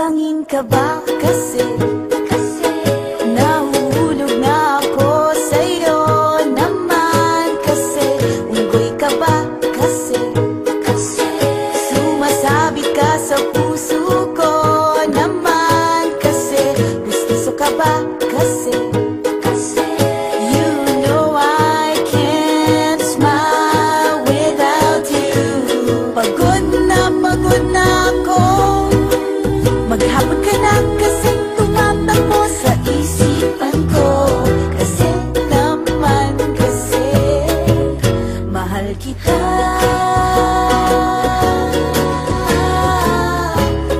Bangin ka ba kasi nahuhulog na ako sa'yo naman kasi unggoy ka ba kasi sumasabit ka sa puso ko naman kasi gusto ka ba kasi you know I can't smile without you. Pagod na ako, maghapon ka na kasi tumatakbo sa isipan ko. Kasi naman kasi mahal kita.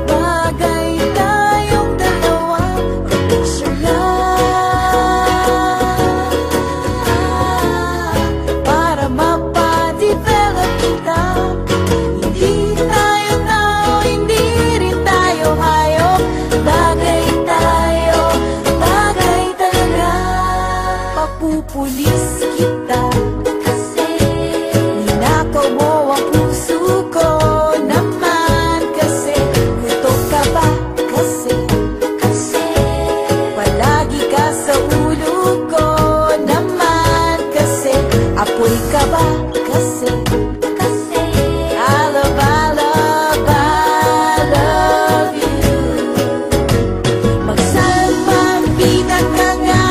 Bagay tayong dalawa, picture lang para mapadevelop kita. Hindi tayo tao, hindi rin tayo hayop. Bagay tayo, bagay talaga. Papupulis kita kasi ninakaw mo ang puso ko naman kasi gusto ka ba kasi palagi ka sa ulo ko naman kasi apoy ka ba kasi I love you. Magsalpabida ka nga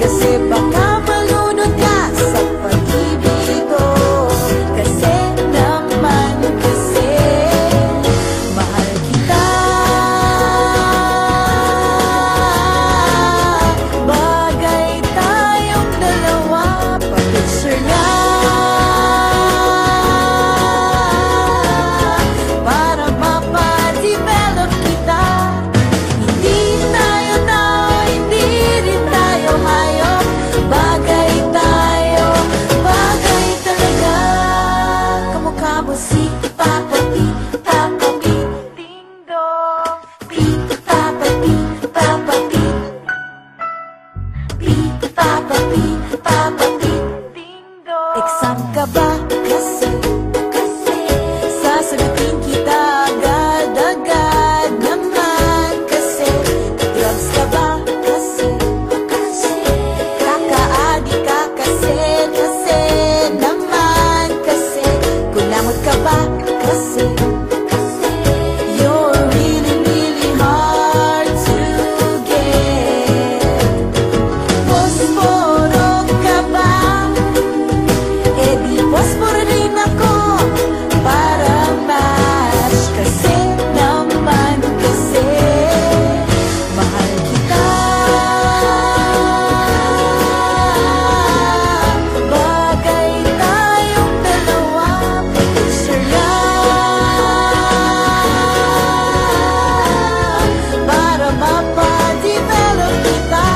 kasi baka malunod ka sa pag-ibig ko. Kasi naman kasi mahal kita. Bagay tayong dalawa, pa-picture nga para mapadevelop kita. Hindi tayo tao, hindi rin tayo hayop. Bagay tayo, bagay talaga. Kamukha mo si Papa P, Papa P, Ding Dong. P, Papa P, Papa P, P, Papa P, Papa P, Ding Dong. Exam ka ba kasi sasagutin kita agad-agad naman kasi drugs ka ba kasi kakaadi ka kasi naman kasi kulamot ka ba kasi you're really, really hard to get. Posporo ka ba? Eh di posporo rin ako para match kasi naman kasi mahal kita. Bagay tayong dalawa, picture lang para mapadevelop kita.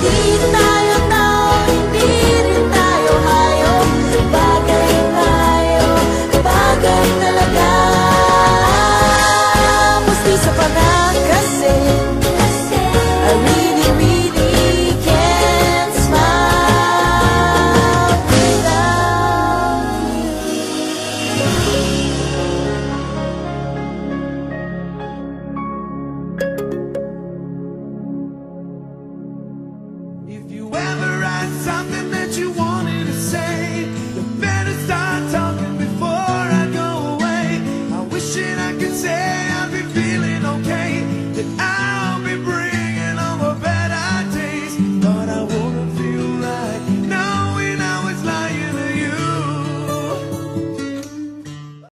Hindi tayo tao, hindi rin tayo hayop. Bagay tayo, bagay talaga. Pustiso pa nga kasi I really, really can't smile without If you ever had something